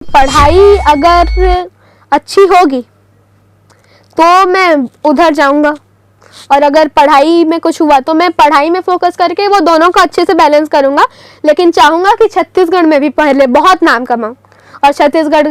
पढ़ाई अगर अच्छी होगी तो मैं उधर जाऊंगा, और अगर पढ़ाई में कुछ हुआ तो मैं पढ़ाई में फोकस करके वो दोनों को अच्छे से बैलेंस करूंगा। लेकिन चाहूंगा कि छत्तीसगढ़ में भी पहले बहुत नाम कमाऊं और छत्तीसगढ़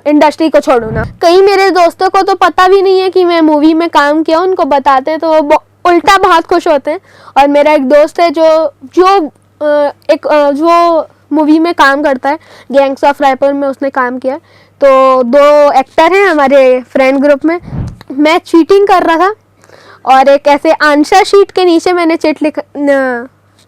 इंडस्ट्री को छोड़ूं ना। कई मेरे दोस्तों को तो पता भी नहीं है कि मैं मूवी में काम किया, उनको बताते तो वो उल्टा बहुत खुश होते हैं। और मेरा एक दोस्त है जो मूवी में काम करता है, गैंग्स ऑफ रायपुर में उसने काम किया। तो 2 एक्टर हैं हमारे फ्रेंड ग्रुप में। मैं चीटिंग कर रहा था और एक ऐसे आंसर शीट के नीचे मैंने चिट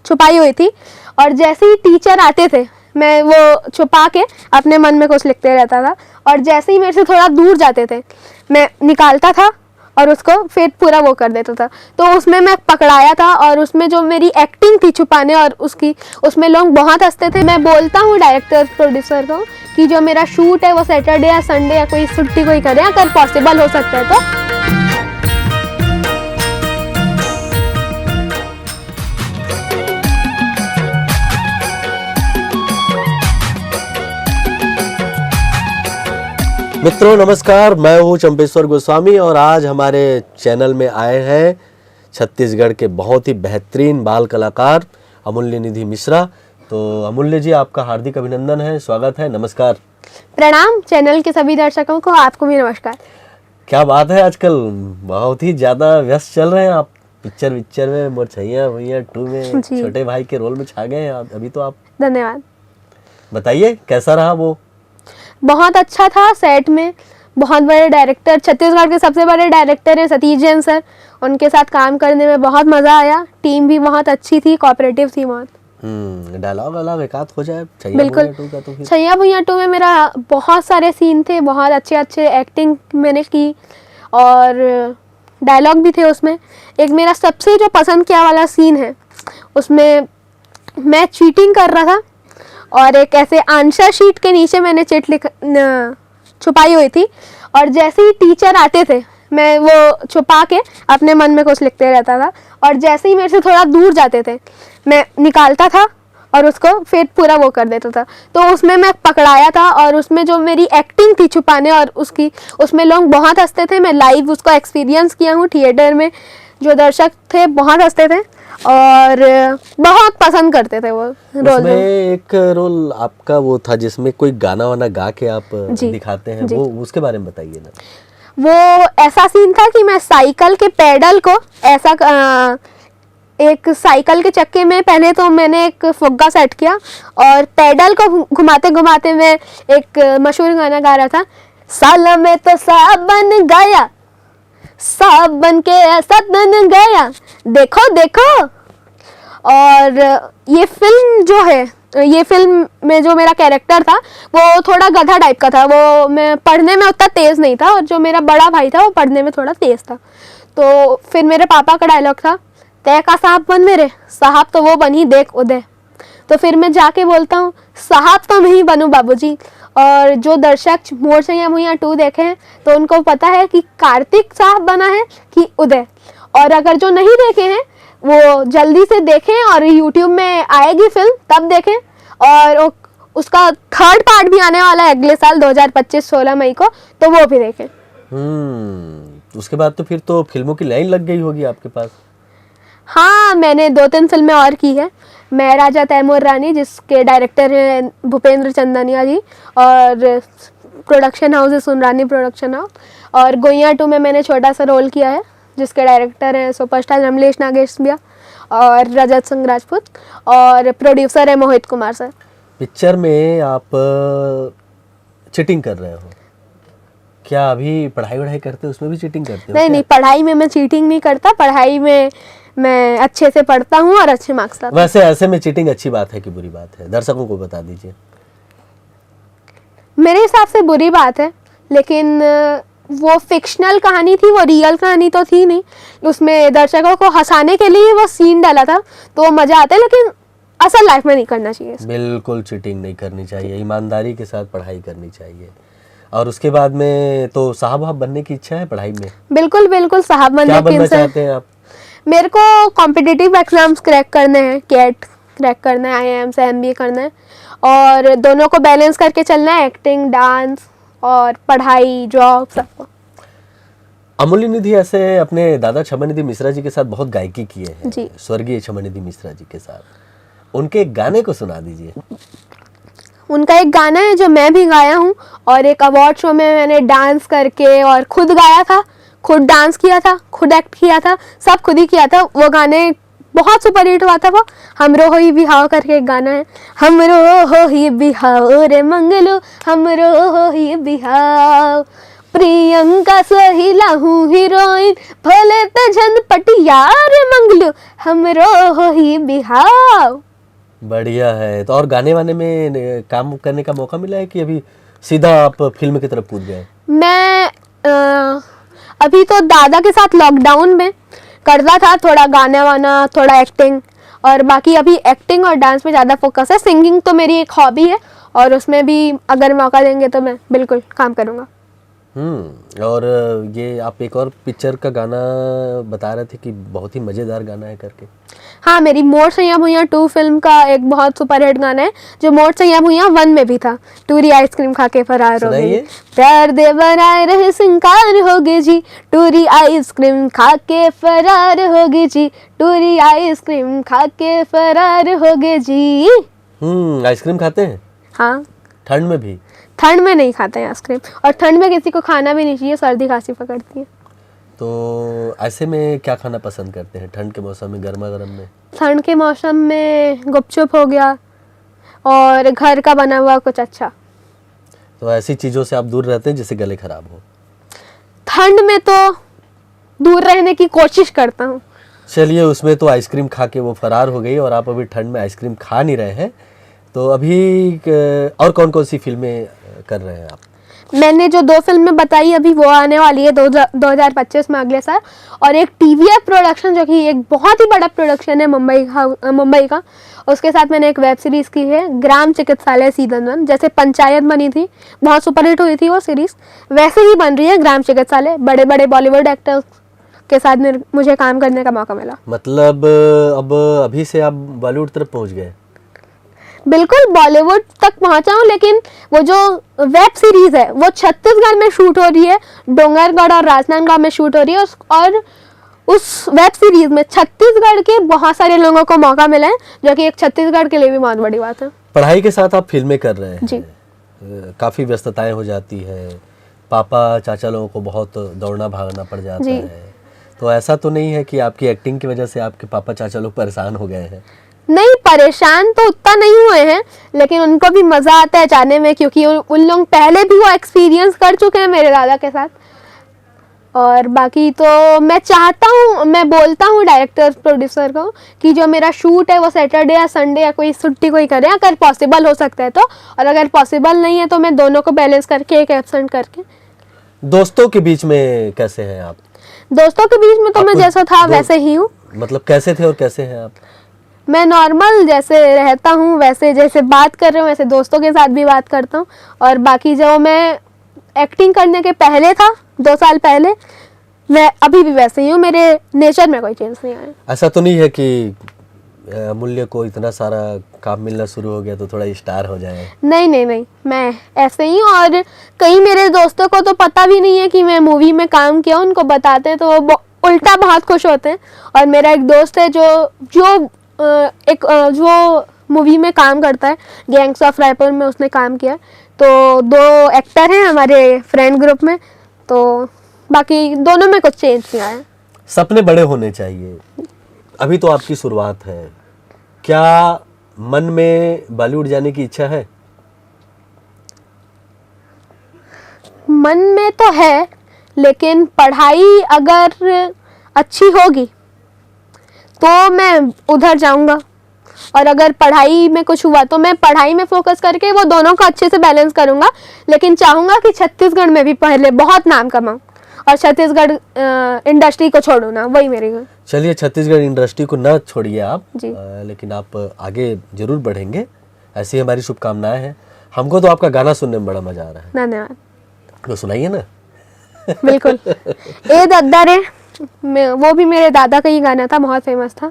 छुपाई हुई थी, और जैसे ही टीचर आते थे मैं वो छुपा के अपने मन में कुछ लिखते रहता था, और जैसे ही मेरे से थोड़ा दूर जाते थे मैं निकालता था और उसको फिर पूरा वो कर देता था। तो उसमें मैं पकड़ाया था, और उसमें जो मेरी एक्टिंग थी छुपाने और उसमें लोग बहुत हंसते थे। मैं बोलता हूँ डायरेक्टर प्रोड्यूसर को कि जो मेरा शूट है वो सैटरडे या संडे या कोई छुट्टी कोई करें, अगर पॉसिबल हो सकता है तो। मित्रों नमस्कार, मैं हूं चंपेश्वर गोस्वामी और आज हमारे चैनल में आए हैं छत्तीसगढ़ के बहुत ही बेहतरीन बाल कलाकार अमूल्य निधि मिश्रा। तो अमूल्य जी, आपका हार्दिक अभिनंदन है, स्वागत है, नमस्कार। प्रणाम चैनल के सभी दर्शकों को, आपको भी नमस्कार। क्या बात है, आजकल बहुत ही ज़्यादा व्यस्त चल रहे हैं आप। पिक्चर में मोरछैया भैया 2 में छोटे भाई के रोल में छा गए हैं अभी तो आप। धन्यवाद। बताइए कैसा रहा वो? बहुत अच्छा था। सेट में बहुत बड़े डायरेक्टर, छत्तीसगढ़ के सबसे बड़े डायरेक्टर हैं सतीश जैन सर, उनके साथ काम करने में बहुत मज़ा आया। टीम भी बहुत अच्छी थी, कोऑपरेटिव थी बहुत। डायलॉग अलग एकाध हो जाए बिल्कुल। छैया भुइयां 2 में मेरा बहुत सारे सीन थे, बहुत अच्छे एक्टिंग मैंने की और डायलॉग भी थे उसमें। एक मेरा सबसे जो पसंद किया वाला सीन है, उसमें मैं चीटिंग कर रहा था और एक ऐसे आंसर शीट के नीचे मैंने चिट छुपाई हुई थी, और जैसे ही टीचर आते थे मैं वो छुपा के अपने मन में कुछ लिखते रहता था, और जैसे ही मेरे से थोड़ा दूर जाते थे मैं निकालता था और उसको फिर पूरा वो कर देता था। तो उसमें मैं पकड़ाया था, और उसमें जो मेरी एक्टिंग थी छुपाने और उसमें लोग बहुत हंसते थे। मैं लाइव उसको एक्सपीरियंस किया हूँ, थिएटर में जो दर्शक थे बहुत हंसते थे और बहुत पसंद करते थे वो रोल। उसमें एक रोल आपका वो था जिसमें कोई गाना वाना गा के आप दिखाते हैं, वो उसके बारे में बताइए ना। वो ऐसा सीन था कि मैं साइकिल के पेडल को ऐसा एक साइकिल के चक्के में पहले तो मैंने एक फुग्गा सेट किया, और पेडल को घुमाते घुमाते मैं एक मशहूर गाना गा रहा था, साला में तो साबन गाया, साबन के ऐसा बन गया, देखो देखो। और ये फिल्म में जो मेरा कैरेक्टर था वो थोड़ा गधा टाइप का था। वो मैं पढ़ने में उतना तेज़ नहीं था, और जो मेरा बड़ा भाई था वो पढ़ने में थोड़ा तेज़ था। तो फिर मेरे पापा का डायलॉग था, तय का साहब बन मेरे, साहब तो वो बनी देख उदय। तो फिर मैं जाके बोलता हूँ, साहब तो मैं ही बनूँ बाबूजी। और जो दर्शक मोरछैया भुइयां 2 देखे हैं तो उनको पता है कि कार्तिक साहब बना है कि उदय। और अगर जो नहीं देखे हैं वो जल्दी से देखें, और यूट्यूब में आएगी फिल्म तब देखें, और उसका 3rd पार्ट भी आने वाला है अगले साल 2025 16 मई को, तो वो भी देखें। उसके बाद तो फिर तो फिल्मों की लाइन लग गई होगी आपके पास। हाँ, मैंने 2-3 फिल्में और की है। मैं राजा तैमूर रानी, जिसके डायरेक्टर हैं भूपेंद्र चंदनिया जी, और प्रोडक्शन हाउस है सुनरानी प्रोडक्शन हाउस। और गोइया 2 में मैंने छोटा सा रोल किया है, जिसके डायरेक्टर हैं सुपरस्टार रमलेश नागेश भैया और रजत सिंह राजपूत, और प्रोड्यूसर है मोहित कुमार सर। पिक्चर में आप चीटिंग कर रहे हो, क्या अभी पढ़ाई करते हो उसमें भी चीटिंग करते हो? नहीं, पढ़ाई में मैं चीटिंग नहीं करता। पढ़ाई में मैं अच्छे से पढ़ता हूँ और अच्छे मार्क्स लाता हूँ। वैसे ऐसे में चीटिंग अच्छी बात है कि बुरी बात है, दर्शकों को बता दीजिए। मेरे हिसाब से बुरी बात है, लेकिन वो फिक्शनल कहानी थी, वो रियल कहानी तो थी नहीं। उसमें दर्शकों को हंसाने के लिए वो सीन डाला था तो मजा आता है, लेकिन असल लाइफ में नहीं करना चाहिए। बिल्कुल चीटिंग नहीं करनी चाहिए, ईमानदारी के साथ पढ़ाई करनी चाहिए। और उसके बाद में तो साहब बनने की इच्छा है पढ़ाई में? बिल्कुल साहब बनना चाहते हैं आप? मेरे को कॉम्पिटिटिव एग्जाम्स क्रैक करने हैं, कैट क्रैक करना है, IIM से MBA करना है, और दोनों को बैलेंस करके चलना है, एक्टिंग, डांस और पढ़ाई, जॉब, सबको। अमूल्य निधि ऐसे अपने दादा छमानिधि मिश्रा जी के साथ बहुत गायकी किए हैं जी। स्वर्गीय छमानिधि मिश्रा जी के साथ, उनके एक गाने को सुना दीजिए। उनका एक गाना है जो मैं भी गाया हूँ, और एक अवार्ड शो में मैंने डांस करके और खुद गाया था, खुद डांस किया था, खुद एक्ट किया था, सब खुद ही किया था। वो गाने बहुत सुपर हिट हुआ था। वो हमरो हो ही बिहाव करके एक गाना है, हमरो हो ही बिहाव रे मंगलो, हमरो हो ही बिहाव, प्रियंका सहिला हूँ हीरोइन, भले त झंझट यार मंगलो, हमरो हो ही बिहाव। बढ़िया है। तो और गाने वाने में काम करने का मौका मिला है कि अभी सीधा आप फिल्म की तरफ कूद गए? मैं अभी तो दादा के साथ लॉकडाउन में करता था, थोड़ा गाना वाना, थोड़ा एक्टिंग, और बाकी अभी एक्टिंग और डांस में ज़्यादा फोकस है। सिंगिंग तो मेरी एक हॉबी है और उसमें भी अगर मौका देंगे तो मैं बिल्कुल काम करूँगा। और ये आप एक और पिक्चर का गाना बता रहे थे कि बहुत ही मज़ेदार गाना है करके। हाँ, मेरी मोर सैया भुइयां 2 फिल्म का एक बहुत सुपरहिट गाना है, जो मोर सैया भुइयां 1 में भी था, टूरी आइसक्रीम खा के फरार हो गई, सुनाइए। प्यार दे बनाए रहे सिंकार हो गए जी, टूरी आइसक्रीम खा के फरार हो गई जी, टूरी आइसक्रीम खा के फरार हो गए जी। आइसक्रीम खाते हैं? हाँ, ठंड में भी? ठंड में नहीं खाते हैं आइसक्रीम, और ठंड में किसी को खाना भी नहीं चाहिए, सर्दी खांसी पकड़ती है। तो ऐसे में क्या खाना पसंद करते हैं ठंड के मौसम में, गर्मा गर्म में? ठंड के मौसम में गुपचुप हो गया और घर का बना हुआ कुछ अच्छा। तो ऐसी चीज़ों से आप दूर रहते हैं जिससे गले खराब हो? ठंड में तो दूर रहने की कोशिश करता हूँ। चलिए, उसमें तो आइसक्रीम खा के वो फरार हो गई और आप अभी ठंड में आइसक्रीम खा नहीं रहे हैं। तो अभी और कौन कौन सी फिल्में कर रहे हैं आप? मैंने जो 2 फिल्में बताई अभी वो आने वाली है 2025 में, अगले साल, और एक टीवीएफ प्रोडक्शन जो कि एक बहुत ही बड़ा प्रोडक्शन है मुंबई का, उसके साथ मैंने एक वेब सीरीज़ की है, ग्राम चिकित्सालय सीजन 1। जैसे पंचायत बनी थी, बहुत सुपरहिट हुई थी वो सीरीज़, वैसे ही बन रही है ग्राम चिकित्सालय। बड़े बड़े बॉलीवुड एक्टर्स के साथ मुझे काम करने का मौका मिला। मतलब अब अभी से आप बॉलीवुड तरफ पहुंच गए? बिल्कुल बॉलीवुड तक पहुंचा हूँ, लेकिन वो जो वेब सीरीज है वो छत्तीसगढ़ में शूट हो रही है, डोंगरगढ़ और राजनांदगांव में शूट हो रही है, और उस वेब सीरीज में छत्तीसगढ़ के बहुत सारे लोगों को मौका मिला है, जो कि एक छत्तीसगढ़ के लिए भी बहुत बड़ी बात है। पढ़ाई के साथ आप फिल्में कर रहे हैं जी। काफ़ी व्यस्तताएं हो जाती है, पापा चाचा लोगों को बहुत दौड़ना भागना पड़ जाता जी। है, तो ऐसा तो नहीं है कि आपकी एक्टिंग की वजह से आपके पापा चाचा लोग परेशान हो गए हैं? नहीं, परेशान तो उतना नहीं हुए हैं, लेकिन उनको भी मज़ा आता है जाने में, क्योंकि उन लोग पहले भी वो एक्सपीरियंस कर चुके हैं मेरे दादा के साथ। और बाकी तो मैं चाहता हूँ, मैं बोलता हूँ डायरेक्टर प्रोड्यूसर को कि जो मेरा शूट है वो सैटरडे या संडे या कोई छुट्टी कोई करे, अगर पॉसिबल हो सकता है तो, और अगर पॉसिबल नहीं है तो मैं दोनों को बैलेंस करके, एक एब्सेंट करके। दोस्तों के बीच में कैसे हैं आप? दोस्तों के बीच में तो मैं जैसा था वैसे ही हूँ। मतलब कैसे थे और कैसे हैं आप? मैं नॉर्मल जैसे रहता हूँ वैसे, जैसे बात कर रहा हूँ वैसे दोस्तों के साथ भी बात करता हूँ, और बाकी जो मैं एक्टिंग करने के पहले था 2 साल पहले, मैं अभी भी वैसे ही हूँ, मेरे नेचर में कोई चेंज नहीं आया। ऐसा तो नहीं है कि अमूल्य को इतना सारा काम मिलना शुरू हो गया तो थोड़ा स्टार हो जाए? नहीं नहीं नहीं, मैं ऐसे ही हूँ, और कई मेरे दोस्तों को तो पता भी नहीं है कि मैं मूवी में काम किया, उनको बताते हैं तो वो उल्टा बहुत खुश होते हैं। और मेरा एक दोस्त है जो मूवी में काम करता है, गैंग्स ऑफ रायपुर में उसने काम किया, तो 2 एक्टर हैं हमारे फ्रेंड ग्रुप में, तो बाकी दोनों में कुछ चेंज नहीं आया। सपने बड़े होने चाहिए, अभी तो आपकी शुरुआत है, क्या मन में बॉलीवुड जाने की इच्छा है? मन में तो है, लेकिन पढ़ाई अगर अच्छी होगी तो मैं उधर जाऊंगा, और अगर पढ़ाई में कुछ हुआ तो मैं पढ़ाई में फोकस करके वो दोनों को अच्छे से बैलेंस करूंगा, लेकिन चाहूंगा कि छत्तीसगढ़ में भी पहले बहुत नाम कमाऊं और छत्तीसगढ़ इंडस्ट्री को छोड़ूं ना, वही मेरी। चलिए, छत्तीसगढ़ इंडस्ट्री को ना छोड़िए आप, लेकिन आप आगे जरूर बढ़ेंगे, ऐसी हमारी शुभकामनाएं हैं। हमको तो आपका गाना सुनने में बड़ा मजा आ रहा है। धन्यवाद। तो सुनाइए ना। बिल्कुल। ए दद्दा रे वो भी मेरे दादा का ही गाना था, बहुत फेमस था।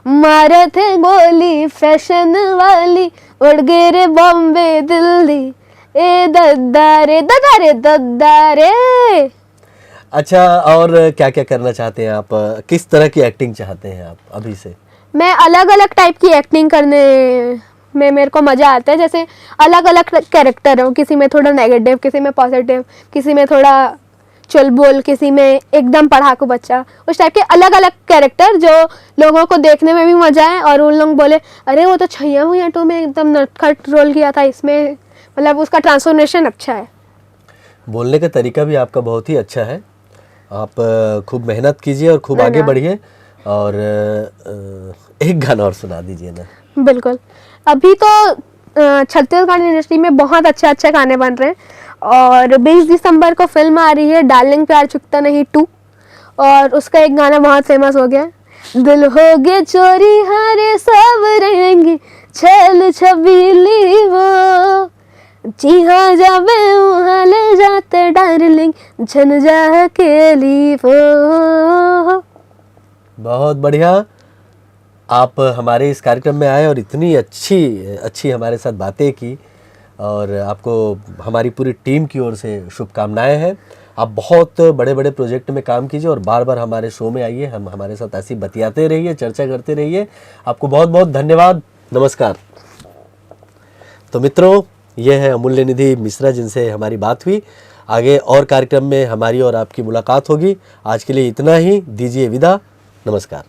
मारे थे गोली फैशन वाली, उड़ गए रे बॉम्बे दिल्ली, ए दद्दा रे दद्दा रे दद्दा रे। अच्छा, और क्या क्या करना चाहते हैं आप? किस तरह की एक्टिंग चाहते हैं आप अभी से? मैं अलग अलग टाइप की एक्टिंग करने में मेरे को मज़ा आता है। जैसे अलग अलग कैरेक्टर हो, किसी में थोड़ा नेगेटिव, किसी में पॉजिटिव, किसी में थोड़ा चुल बोल, किसी में एकदम पढ़ाकू बच्चा, उस टाइप के अलग अलग कैरेक्टर जो लोगों को देखने में भी मज़ा आए और उन लोग बोले अरे वो तो छैया भुइयां 2 में एकदम नटखट रोल किया था, इसमें मतलब उसका ट्रांसफॉर्मेशन अच्छा है। बोलने का तरीका भी आपका बहुत ही अच्छा है। आप खूब मेहनत कीजिए और खूब आगे धन्यवाद। बढ़िए। और एक गाना और सुना दीजिए ना। बिल्कुल। अभी तो छत्तीसगढ़ इंडस्ट्री में बहुत अच्छे अच्छे गाने बन रहे हैं और 20 दिसंबर को फिल्म आ रही है डार्लिंग प्यार चुकता नहीं 2, और उसका एक गाना बहुत फेमस हो गया, दिल हो गए चोरी हारे सब रहेंगी छल छबीली वो, जी हाँ जावे वहाँ ले जाते डार्लिंग झन जा अकेली वो। बहुत बढ़िया। आप हमारे इस कार्यक्रम में आए और इतनी अच्छी हमारे साथ बातें की, और आपको हमारी पूरी टीम की ओर से शुभकामनाएं हैं। आप बहुत बड़े बड़े प्रोजेक्ट में काम कीजिए और बार बार हमारे शो में आइए, हम हमारे साथ ऐसी बतियाते रहिए, चर्चा करते रहिए। आपको बहुत बहुत धन्यवाद। नमस्कार। तो मित्रों, ये है अमूल्य निधि मिश्रा जिनसे हमारी बात हुई। आगे और कार्यक्रम में हमारी और आपकी मुलाकात होगी। आज के लिए इतना ही, दीजिए विदा। नमस्कार।